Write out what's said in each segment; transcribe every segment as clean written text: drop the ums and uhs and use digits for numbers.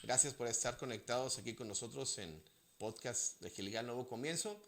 Gracias por estar conectados aquí con nosotros en podcast de Gilgal Nuevo Comienzo,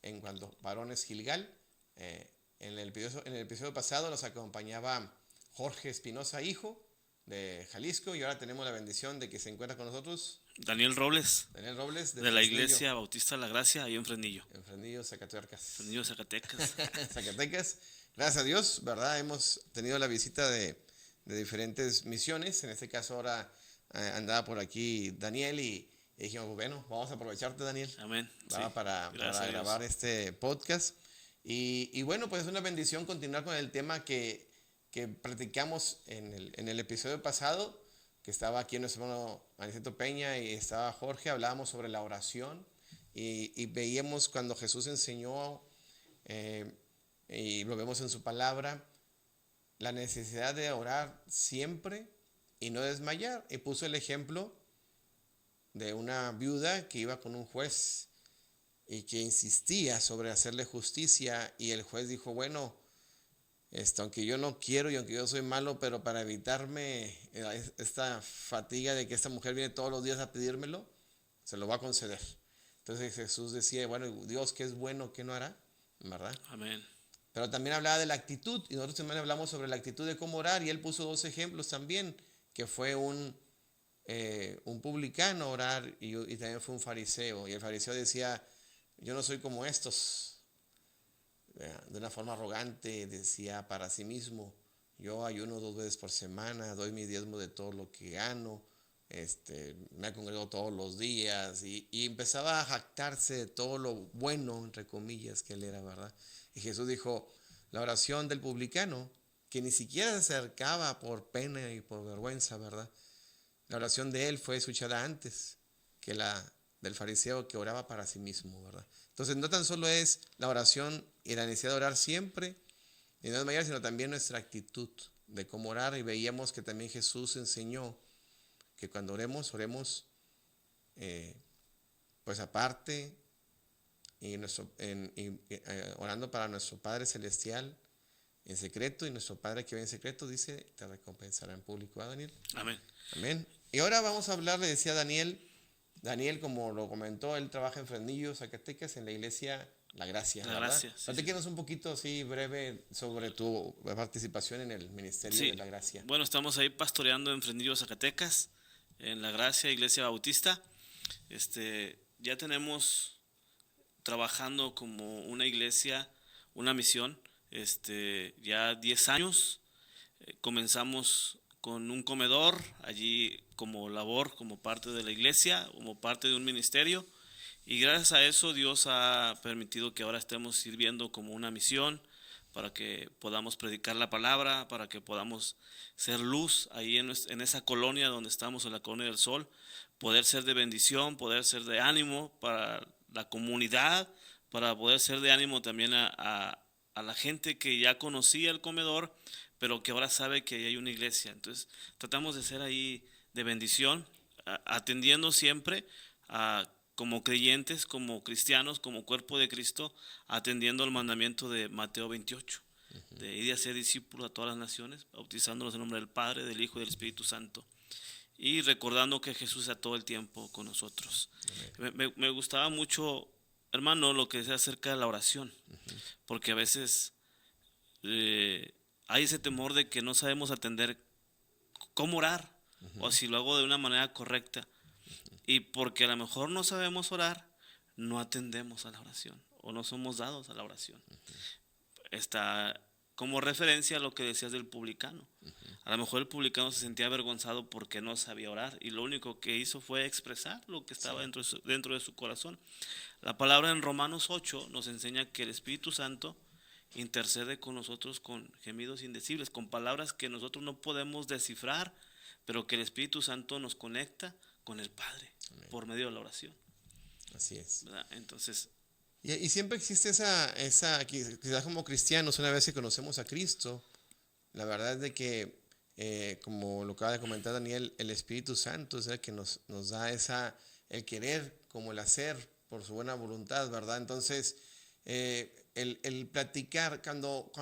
en cuanto a Varones Gilgal. En el episodio pasado nos acompañaba Jorge Espinosa, hijo de Jalisco, y ahora tenemos la bendición de que se encuentra con nosotros Daniel Robles, Daniel Robles de de la Fresnillo, Iglesia Bautista La Gracia, ahí en Fresnillo, en Fresnillo, Zacatecas. Fresnillo, Zacatecas. Zacatecas. Gracias a Dios, ¿verdad? Hemos tenido la visita de diferentes misiones. En este caso ahora andaba por aquí Daniel y dijimos, bueno, vamos a aprovecharte, Daniel, Amén. Sí, para gracias a Dios. grabar este podcast. Y bueno, pues es una bendición continuar con el tema que platicamos en el episodio pasado, que estaba aquí nuestro hermano Aniceto Peña y estaba Jorge. Hablábamos sobre la oración y veíamos cuando Jesús enseñó, y lo vemos en su palabra, la necesidad de orar siempre y no desmayar. Y puso el ejemplo de una viuda que iba con un juez y que insistía sobre hacerle justicia, y el juez dijo, bueno, aunque yo no quiero y aunque yo soy malo, pero para evitarme esta fatiga de que esta mujer viene todos los días a pedírmelo, se lo va a conceder. Entonces Jesús decía, bueno, Dios, ¿qué es bueno, qué no hará? ¿Verdad? Amén. Pero también hablaba de la actitud, y nosotros también hablamos sobre la actitud de cómo orar, y él puso dos ejemplos también, que fue un publicano orar y también fue un fariseo. Y el fariseo decía, yo no soy como estos. De una forma arrogante decía para sí mismo, yo ayuno 2 veces por semana, doy mi diezmo de todo lo que gano, me congrego todos los días, y empezaba a jactarse de todo lo bueno, entre comillas, que él era, ¿verdad? Y Jesús dijo, la oración del publicano, que ni siquiera se acercaba por pena y por vergüenza, ¿verdad? La oración de él fue escuchada antes que la del fariseo que oraba para sí mismo, ¿verdad? Entonces no tan solo es la oración y la necesidad de orar siempre y no desmayar, sino también nuestra actitud de cómo orar. Y veíamos que también Jesús enseñó que cuando oremos pues aparte y orando para nuestro Padre Celestial en secreto, y nuestro Padre que ve en secreto, dice, te recompensará en público. ¿Ah, Daniel? Amén. Amén. Y ahora vamos a hablar, le decía Daniel, como lo comentó, él trabaja en Fresnillo, Zacatecas, en la iglesia La Gracia, La ¿verdad? Gracia, sí, sí, sí. Platíquenos un poquito así breve sobre tu participación en el ministerio de Sí, La Gracia. bueno, estamos ahí pastoreando en Fresnillo, Zacatecas, en La Gracia, Iglesia Bautista. Ya tenemos trabajando como una iglesia, una misión, ya 10 años. Comenzamos con un comedor allí como labor, como parte de la iglesia, como parte de un ministerio, y gracias a eso Dios ha permitido que ahora estemos sirviendo como una misión para que podamos predicar la palabra, para que podamos ser luz ahí en esa colonia donde estamos, en la Colonia del Sol, poder ser de bendición, poder ser de ánimo para la comunidad, para poder ser de ánimo también a la gente que ya conocía el comedor, pero que ahora sabe que hay una iglesia. Entonces tratamos de ser ahí de bendición, atendiendo siempre como creyentes, como cristianos, como cuerpo de Cristo, atendiendo al mandamiento de Mateo 28, de ir a ser discípulos a todas las naciones, bautizándolos en nombre del Padre, del Hijo y del Espíritu Santo, y recordando que Jesús está todo el tiempo con nosotros. Me gustaba mucho, hermano, lo que decía acerca de la oración, porque a veces hay ese temor de que no sabemos atender cómo orar, o si lo hago de una manera correcta. Y porque a lo mejor no sabemos orar, no atendemos a la oración o no somos dados a la oración. Está como referencia a lo que decías del publicano. A lo mejor el publicano se sentía avergonzado porque no sabía orar, y lo único que hizo fue expresar lo que estaba dentro de su corazón. La palabra en Romanos 8 nos enseña que el Espíritu Santo intercede con nosotros con gemidos indecibles, con palabras que nosotros no podemos descifrar, pero que el Espíritu Santo nos conecta con el Padre. Amén. Por medio de la oración. Así es. ¿Verdad? Entonces, y siempre existe quizás como cristianos, una vez que conocemos a Cristo, la verdad es de que, como lo acaba de comentar Daniel, el Espíritu Santo es el que nos da el querer como el hacer por su buena voluntad, ¿verdad? Entonces, el platicar, cuando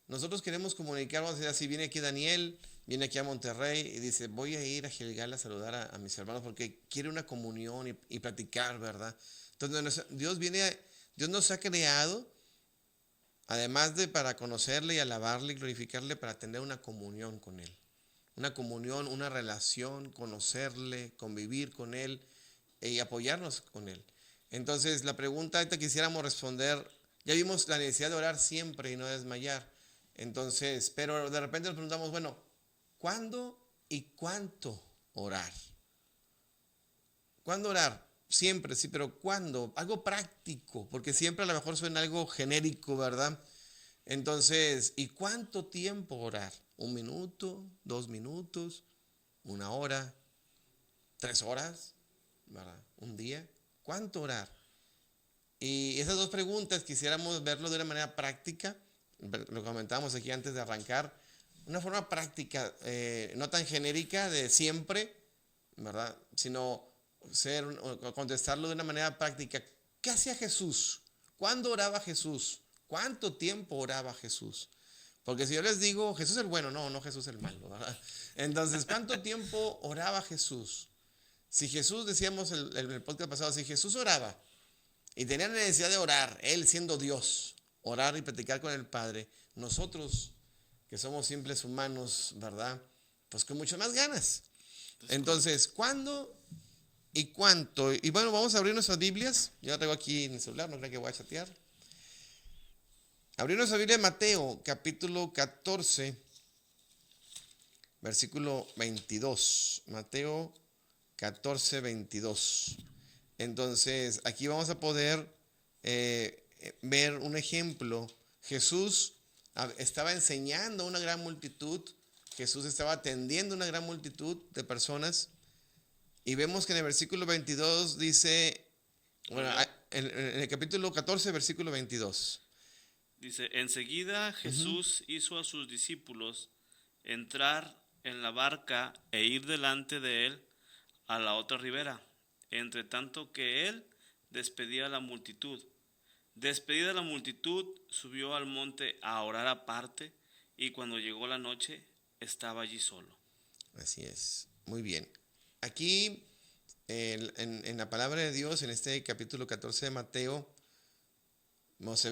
nosotros queremos comunicar, vamos a decir, si viene aquí Daniel viene aquí a Monterrey y dice, voy a ir a Gilgal a saludar a mis hermanos porque quiere una comunión y platicar, ¿verdad? Entonces Dios nos ha creado, además de para conocerle y alabarle y glorificarle, para tener una comunión con Él. Una comunión, una relación, conocerle, convivir con Él y apoyarnos con Él. Entonces, la pregunta esta quisiéramos responder, ya vimos la necesidad de orar siempre y no desmayar. Entonces, pero de repente nos preguntamos, bueno, ¿cuándo y cuánto orar? ¿Cuándo orar? Siempre, sí, pero ¿cuándo? Algo práctico, porque siempre a lo mejor suena algo genérico, ¿verdad? Entonces, ¿y cuánto tiempo orar? ¿1 minuto? ¿2 minutos? ¿1 hora? ¿3 horas? ¿Verdad? ¿Un día? ¿Cuánto orar? Y esas dos preguntas quisiéramos verlo de una manera práctica, lo comentábamos aquí antes de arrancar, una forma práctica, no tan genérica de siempre, ¿verdad? Sino contestarlo de una manera práctica. ¿Qué hacía Jesús? ¿Cuándo oraba Jesús? ¿Cuánto tiempo oraba Jesús? Porque si yo les digo, Jesús el bueno, no Jesús el malo, ¿verdad? Entonces, ¿cuánto tiempo oraba Jesús? Si Jesús, decíamos el podcast pasado, si Jesús oraba y tenía necesidad de orar, Él siendo Dios, orar y platicar con el Padre, nosotros que somos simples humanos, ¿verdad? Pues con mucho más ganas. Entonces, ¿cuándo y cuánto? Y bueno, vamos a abrir nuestras Biblias. Yo la tengo aquí en el celular, no creo que voy a chatear. Abrir nuestra Biblia en Mateo, capítulo 14, versículo 22. Mateo 14, 22. Entonces, aquí vamos a poder ver un ejemplo. Jesús estaba enseñando a una gran multitud. Jesús estaba atendiendo a una gran multitud de personas. Y vemos que en el versículo 22 dice, bueno, en el capítulo 14, versículo 22. Dice, enseguida Jesús hizo a sus discípulos entrar en la barca e ir delante de él a la otra ribera, entre tanto que él despedía a la multitud. Despedida la multitud, subió al monte a orar aparte, y cuando llegó la noche, estaba allí solo. Así es, muy bien. Aquí, en la palabra de Dios, en este capítulo 14 de Mateo, se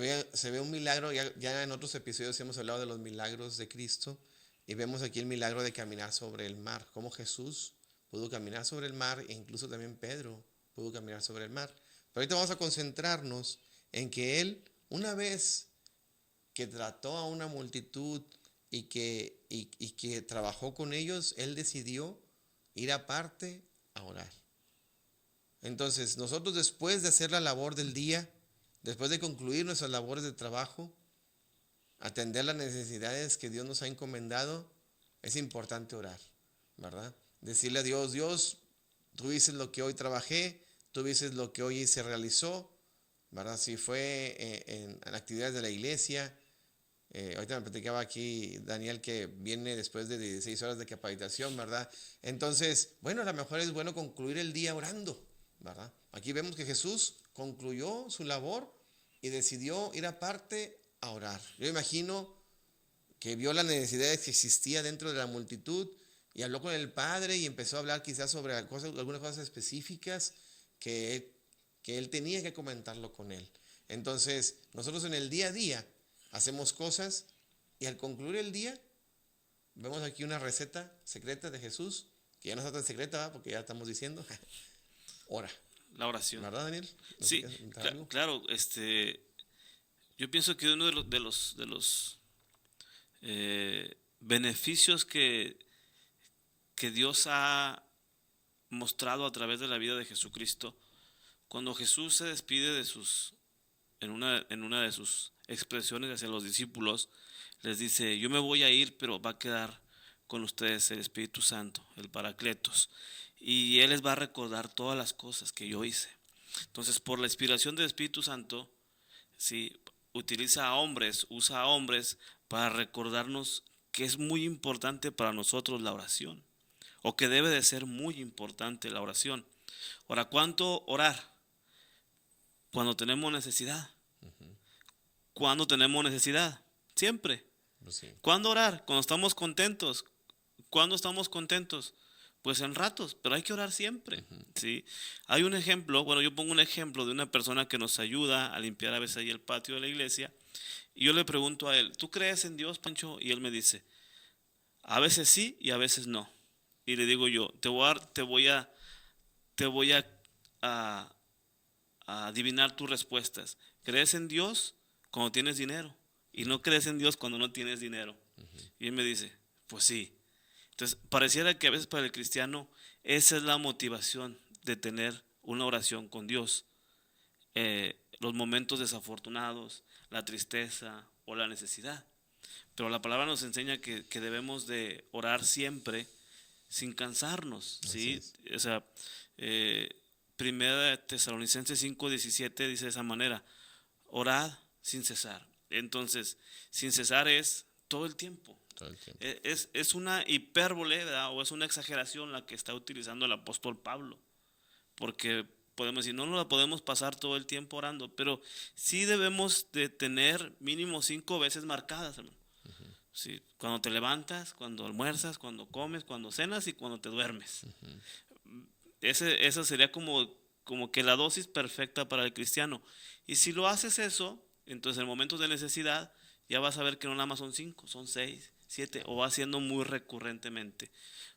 ve un milagro. Ya en otros episodios hemos hablado de los milagros de Cristo, y vemos aquí el milagro de caminar sobre el mar, cómo Jesús pudo caminar sobre el mar, e incluso también Pedro pudo caminar sobre el mar. Pero ahorita vamos a concentrarnos en que Él, una vez que trató a una multitud y que trabajó con ellos, Él decidió ir aparte a orar. Entonces, nosotros, después de hacer la labor del día, después de concluir nuestras labores de trabajo, atender las necesidades que Dios nos ha encomendado, es importante orar, ¿verdad? Decirle a Dios, Dios, tú dices lo que hoy trabajé, tú dices lo que hoy se realizó, ¿verdad? Si fue en actividades de la iglesia. Ahorita me platicaba aquí Daniel que viene después de 16 horas de capacitación, ¿verdad? Entonces, bueno, a lo mejor es bueno concluir el día orando, ¿verdad? Aquí vemos que Jesús concluyó su labor y decidió ir aparte a orar. Yo imagino que vio la necesidad que existía dentro de la multitud y habló con el Padre y empezó a hablar quizás sobre algunas cosas específicas que él tenía que comentarlo con él. Entonces, nosotros en el día a día hacemos cosas y al concluir el día, vemos aquí una receta secreta de Jesús, que ya no está tan secreta, ¿verdad? Porque ya estamos diciendo, ora. La oración. ¿Verdad, Daniel? ¿No Sí, algo? claro. Yo pienso que uno de los beneficios que Dios ha mostrado a través de la vida de Jesucristo, cuando Jesús se despide de en una de sus expresiones hacia los discípulos, les dice, yo me voy a ir, pero va a quedar con ustedes el Espíritu Santo, el Paracletos, y Él les va a recordar todas las cosas que yo hice. Entonces, por la inspiración del Espíritu Santo, sí, usa a hombres para recordarnos que es muy importante para nosotros la oración, o que debe de ser muy importante la oración. Ahora, ¿cuánto orar? Cuando tenemos necesidad. ¿Cuándo tenemos necesidad? Siempre. Pues sí. ¿Cuándo orar? Cuando estamos contentos. ¿Cuándo estamos contentos? Pues en ratos, pero hay que orar siempre, ¿sí? Hay un ejemplo, bueno, yo pongo un ejemplo de una persona que nos ayuda a limpiar a veces ahí el patio de la iglesia, y yo le pregunto a él, ¿tú crees en Dios, Pancho? Y él me dice, a veces sí y a veces no. Y le digo yo, te voy a adivinar tus respuestas. ¿Crees en Dios cuando tienes dinero? Y no crees en Dios cuando no tienes dinero. Y él me dice, pues sí. Entonces, pareciera que a veces para el cristiano esa es la motivación de tener una oración con Dios. Los momentos desafortunados, la tristeza o la necesidad. Pero la palabra nos enseña que debemos de orar siempre sin cansarnos, ¿sí? O sea, Primera de Tesalonicenses 5:17 dice de esa manera, orad sin cesar. Entonces, sin cesar es todo el tiempo. Todo el tiempo. Es una hipérbole, ¿verdad? O es una exageración la que está utilizando el apóstol Pablo, porque podemos decir, no nos la podemos pasar todo el tiempo orando, pero sí debemos de tener mínimo 5 veces marcadas, hermano. Sí, cuando te levantas, cuando almuerzas, cuando comes, cuando cenas y cuando te duermes. Esa sería como que la dosis perfecta para el cristiano. Y si lo haces eso, entonces en momentos de necesidad ya vas a ver que no nada más son 5, son 6, 7, o va haciendo muy recurrentemente.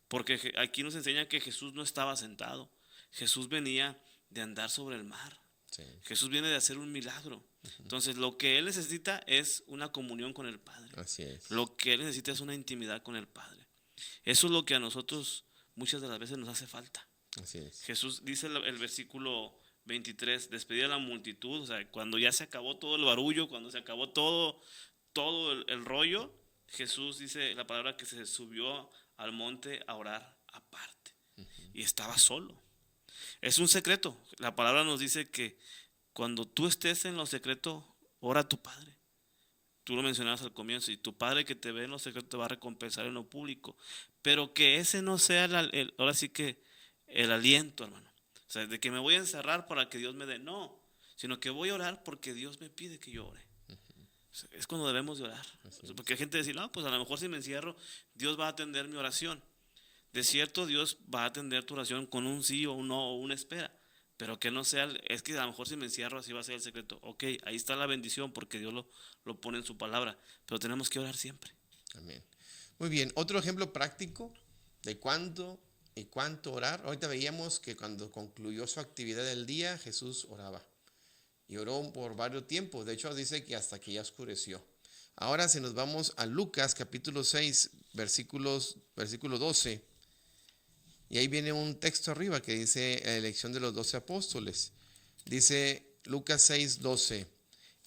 Porque aquí nos enseña que Jesús no estaba sentado. Jesús venía de andar sobre el mar. Sí. Jesús viene de hacer un milagro. Entonces lo que Él necesita es una comunión con el Padre. Así es. Lo que Él necesita es una intimidad con el Padre. Eso es lo que a nosotros muchas de las veces nos hace falta. Así es. Jesús dice el versículo 23, despedir a la multitud, o sea, cuando ya se acabó todo el barullo, cuando se acabó todo el rollo, Jesús dice la palabra que se subió al monte a orar aparte. Y estaba solo. Es un secreto. La palabra nos dice que cuando tú estés en lo secreto, ora a tu Padre. Tú lo mencionabas al comienzo, y tu Padre que te ve en lo secreto te va a recompensar en lo público. Pero que ese no sea ahora sí que el aliento, hermano. O sea, de que me voy a encerrar para que Dios me dé. No, sino que voy a orar porque Dios me pide que yo ore. O sea, es cuando debemos de orar. O sea, porque hay gente que dice, no, pues a lo mejor si me encierro, Dios va a atender mi oración. De cierto, Dios va a atender tu oración con un sí o un no o una espera. Pero que no sea, es que a lo mejor si me encierro así va a ser el secreto. Ok, ahí está la bendición porque Dios lo pone en su palabra. Pero tenemos que orar siempre. Amén. Muy bien, otro ejemplo práctico de cuándo y cuánto orar. Ahorita veíamos que cuando concluyó su actividad del día, Jesús oraba. Y oró por varios tiempos. De hecho, dice que hasta que ya oscureció. Ahora si nos vamos a Lucas capítulo 6, versículo 12. Y ahí viene un texto arriba que dice la elección de los 12 apóstoles. Dice Lucas 6, 12.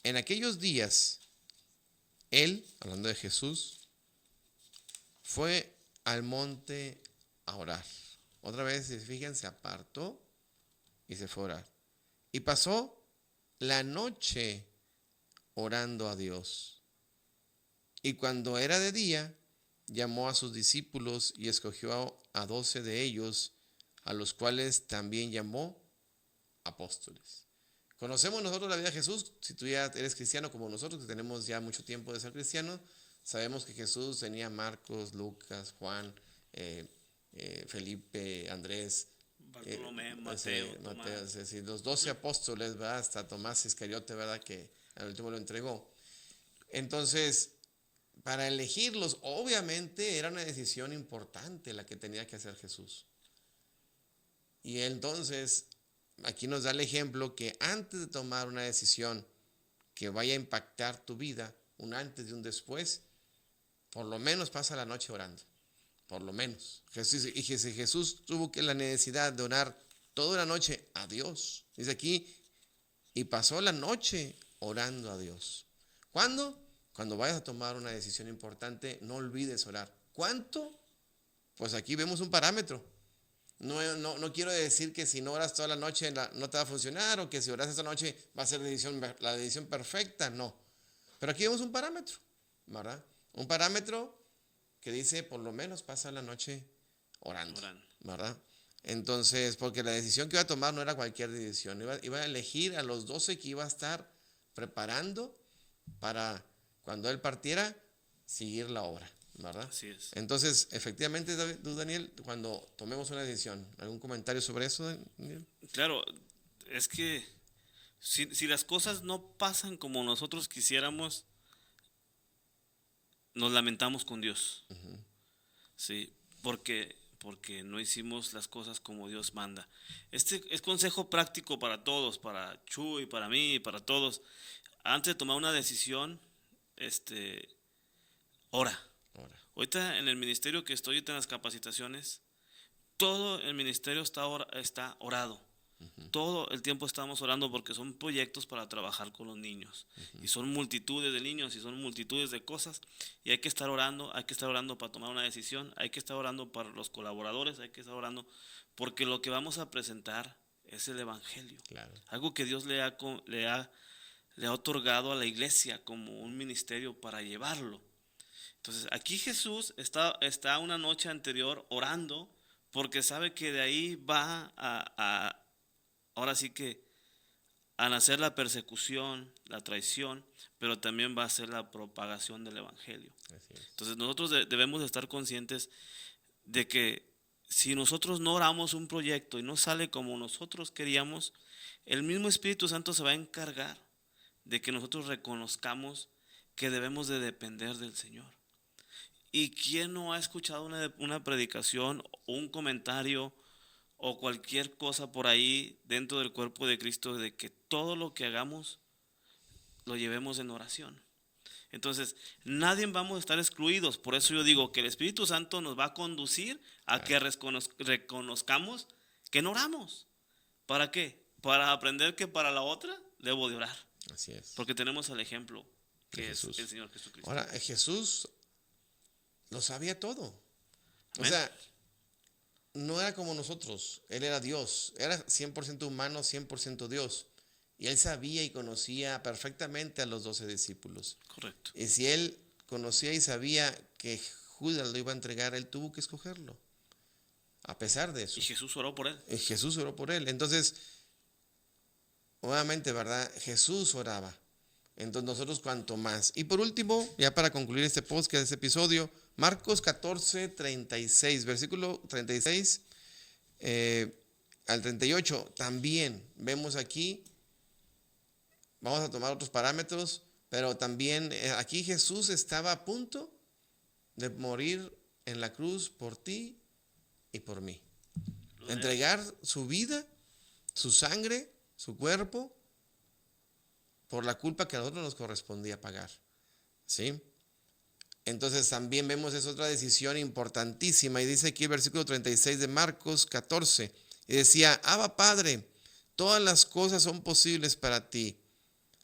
En aquellos días, él, hablando de Jesús, fue al monte a orar. Otra vez, si fíjense, se apartó y se fue a orar. Y pasó la noche orando a Dios. Y cuando era de día, llamó a sus discípulos y escogió a 12 de ellos, a los cuales también llamó apóstoles. Conocemos nosotros la vida de Jesús. Si tú ya eres cristiano como nosotros, que tenemos ya mucho tiempo de ser cristianos, sabemos que Jesús tenía Marcos, Lucas, Juan, Felipe, Andrés, Bartolomé, Mateo, es decir, los 12 apóstoles, ¿verdad? Hasta Tomás Iscariote, ¿verdad? Que al último lo entregó. Entonces, para elegirlos, obviamente era una decisión importante la que tenía que hacer Jesús. Y entonces, aquí nos da el ejemplo que antes de tomar una decisión que vaya a impactar tu vida, un antes y un después, por lo menos pasa la noche orando. Por lo menos. Jesús tuvo la necesidad de orar toda la noche a Dios. Dice aquí, y pasó la noche orando a Dios. ¿Cuándo? Cuando vayas a tomar una decisión importante, no olvides orar. ¿Cuánto? Pues aquí vemos un parámetro. No quiero decir que si no oras toda la noche no te va a funcionar, o que si oras esta noche va a ser la decisión perfecta. No. Pero aquí vemos un parámetro, ¿verdad? Un parámetro que dice por lo menos pasa la noche orando. ¿Verdad? Entonces, porque la decisión que iba a tomar no era cualquier decisión. Iba a elegir a los 12 que iba a estar preparando para cuando él partiera, seguir la obra, ¿verdad? Así es. Entonces, efectivamente, tú, Daniel, cuando tomemos una decisión, ¿algún comentario sobre eso, Daniel? Claro, es que si las cosas no pasan como nosotros quisiéramos, nos lamentamos con Dios. Sí, porque no hicimos las cosas como Dios manda. Este es consejo práctico para todos, para Chuy, para mí, para todos. Antes de tomar una decisión, ora. Ahora, Ahorita en el ministerio que estoy, ahorita en las capacitaciones, todo el ministerio está orado. Todo el tiempo estamos orando porque son proyectos para trabajar con los niños. Y son multitudes de niños y son multitudes de cosas. Y hay que estar orando para tomar una decisión. Hay que estar orando para los colaboradores. Hay que estar orando porque lo que vamos a presentar es el Evangelio. claro. Algo que Dios le ha otorgado a la iglesia como un ministerio para llevarlo. Entonces aquí Jesús está una noche anterior orando porque sabe que de ahí va ahora sí que a nacer la persecución, la traición, pero también va a ser la propagación del Evangelio. Así es. Entonces nosotros debemos de estar conscientes de que si nosotros no oramos un proyecto y no sale como nosotros queríamos, el mismo Espíritu Santo se va a encargar de que nosotros reconozcamos que debemos de depender del Señor. ¿Y quién no ha escuchado una predicación o un comentario o cualquier cosa por ahí dentro del cuerpo de Cristo de que todo lo que hagamos lo llevemos en oración? Entonces, nadie vamos a estar excluidos. Por eso yo digo que el Espíritu Santo nos va a conducir a que reconozcamos que no oramos. ¿Para qué? Para aprender que para la otra debo de orar. Así es. Porque tenemos el ejemplo que De es Jesús. el Señor Jesucristo. Ahora, Jesús lo sabía todo. O Amén. sea, no era como nosotros. Él era Dios. Era 100% humano, 100% Dios. Y él sabía y conocía perfectamente a los 12 discípulos. Correcto. Y si él conocía y sabía que Judas lo iba a entregar, él tuvo que escogerlo. A pesar de eso. Y Jesús oró por él. Y Jesús oró por él. Entonces, nuevamente, ¿verdad? Jesús oraba. Entonces nosotros cuanto más. Y por último, ya para concluir este podcast, este episodio, Marcos 14, 36, versículo 36 al 38. También vemos aquí, vamos a tomar otros parámetros, pero también aquí Jesús estaba a punto de morir en la cruz por ti y por mí. Entregar su vida, su sangre, su cuerpo, por la culpa que a nosotros nos correspondía pagar. ¿Sí? Entonces también vemos, es otra decisión importantísima. Y dice aquí el versículo 36 de Marcos 14. Y decía, Abba Padre, todas las cosas son posibles para ti.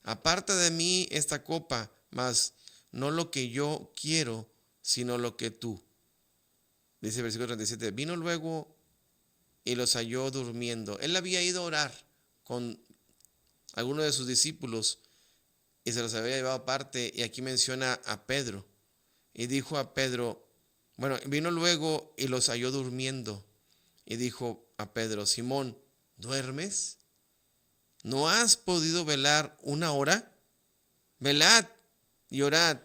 Aparta de mí esta copa, mas no lo que yo quiero, sino lo que tú. Dice el versículo 37. Vino luego y los halló durmiendo. Él había ido a orar con algunos de sus discípulos y se los había llevado aparte, y aquí menciona a Pedro y dijo a Pedro, bueno, vino luego y los halló durmiendo y dijo a Pedro, Simón, ¿duermes? ¿No has podido velar una hora? Velad y orad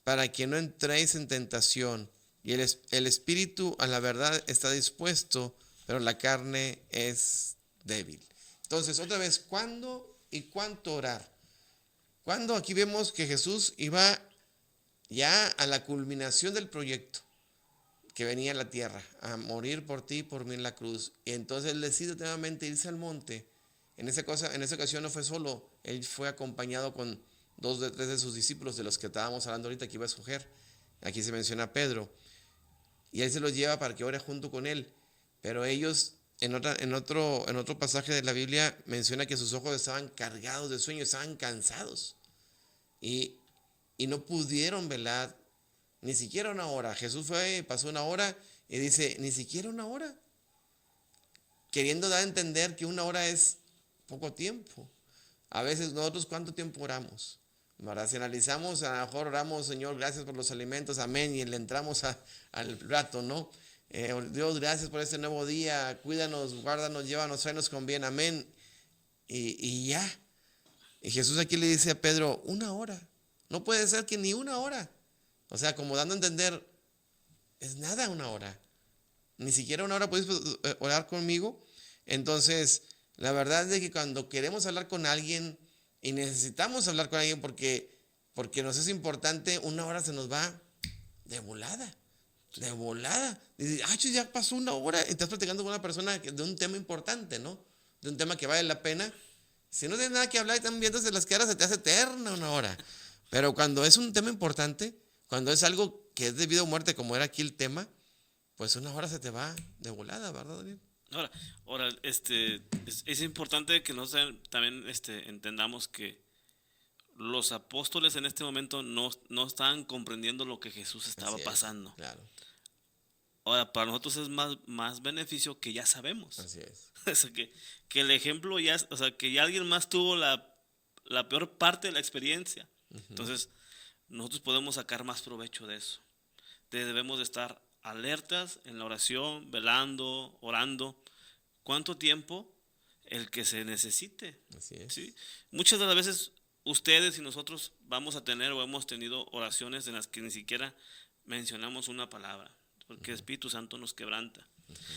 para que no entréis en tentación, y el espíritu a la verdad está dispuesto, pero la carne es débil. Entonces, otra vez, ¿cuándo y cuánto orar? Cuando aquí vemos que Jesús iba ya a la culminación del proyecto que venía a la tierra, a morir por ti y por mí en la cruz. Y entonces él decide nuevamente irse al monte. En esa ocasión no fue solo, él fue acompañado con 2 de 3 de sus discípulos, de los que estábamos hablando ahorita que iba a escoger. Aquí se menciona a Pedro. Y él se los lleva para que ore junto con él. Pero ellos, en otro pasaje de la Biblia, menciona que sus ojos estaban cargados de sueño, estaban cansados. Y no pudieron velar ni siquiera una hora. Jesús pasó una hora y dice, ni siquiera una hora. Queriendo dar a entender que una hora es poco tiempo. A veces nosotros, ¿cuánto tiempo oramos? ¿Verdad? Si analizamos, a lo mejor oramos, Señor, gracias por los alimentos, amén, y le entramos al plato, ¿no? Dios, gracias por este nuevo día, cuídanos, guárdanos, llévanos, tráenos con bien, amén. Y ya. Y Jesús aquí le dice a Pedro, una hora. No puede ser que ni una hora. O sea, como dando a entender, Es nada una hora. Ni siquiera una hora puedes orar conmigo. Entonces, la verdad es que cuando queremos hablar con alguien y necesitamos hablar con alguien porque nos es importante, una hora se nos va de volada. De volada. Dices, ya pasó una hora. Estás platicando con una persona de un tema importante, ¿no? De un tema que vale la pena. Si no tienes nada que hablar y están viéndose las caras, se te hace eterna una hora. Pero cuando es un tema importante, cuando es algo que es de vida o muerte, como era aquí el tema, pues una hora se te va de volada, ¿verdad, Daniel? Ahora, es importante que nosotros también entendamos que los apóstoles en este momento no estaban comprendiendo lo que Jesús estaba pasando. Claro. Ahora, para nosotros es más beneficio que ya sabemos. Así es. O sea, que el ejemplo ya, o sea, que ya alguien más tuvo la peor parte de la experiencia. Entonces, nosotros podemos sacar más provecho de eso. Debemos de estar alertas en la oración, velando, orando. ¿Cuánto tiempo? El que se necesite. Así es. ¿Sí? Muchas de las veces ustedes y nosotros vamos a tener o hemos tenido oraciones en las que ni siquiera mencionamos una palabra, porque el Espíritu Santo nos quebranta.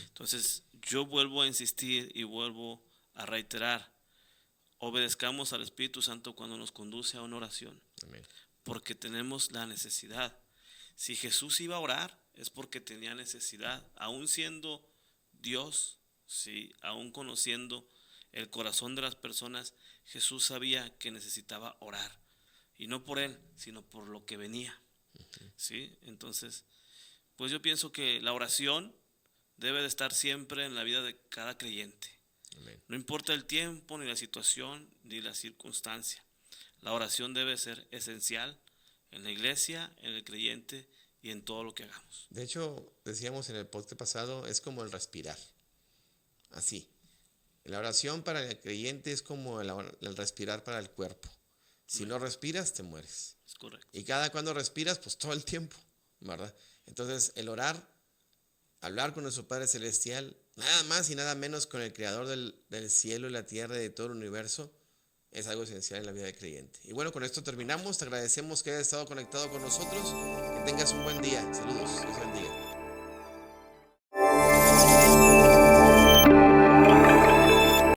Entonces, yo vuelvo a insistir y vuelvo a reiterar: obedezcamos al Espíritu Santo cuando nos conduce a una oración. Amén. Porque tenemos la necesidad. Si Jesús iba a orar, es porque tenía necesidad, aún siendo Dios, ¿sí? Aún conociendo el corazón de las personas, Jesús sabía que necesitaba orar, y no por él, sino por lo que venía, ¿sí? Entonces, pues yo pienso que la oración debe de estar siempre en la vida de cada creyente. Amén. No importa el tiempo, ni la situación, ni la circunstancia. La oración debe ser esencial en la iglesia, en el creyente y en todo lo que hagamos. De hecho, decíamos en el podcast pasado, es como el respirar. Así. La oración para el creyente es como el respirar para el cuerpo. Si no respiras, te mueres. Es correcto. Y cada cuando respiras, pues todo el tiempo, ¿verdad? Entonces, el orar, hablar con nuestro Padre Celestial, nada más y nada menos con el Creador del cielo y la tierra y de todo el universo, es algo esencial en la vida del creyente. Y bueno, con esto terminamos. Te agradecemos que hayas estado conectado con nosotros. Que tengas un buen día. Saludos. Dios bendiga.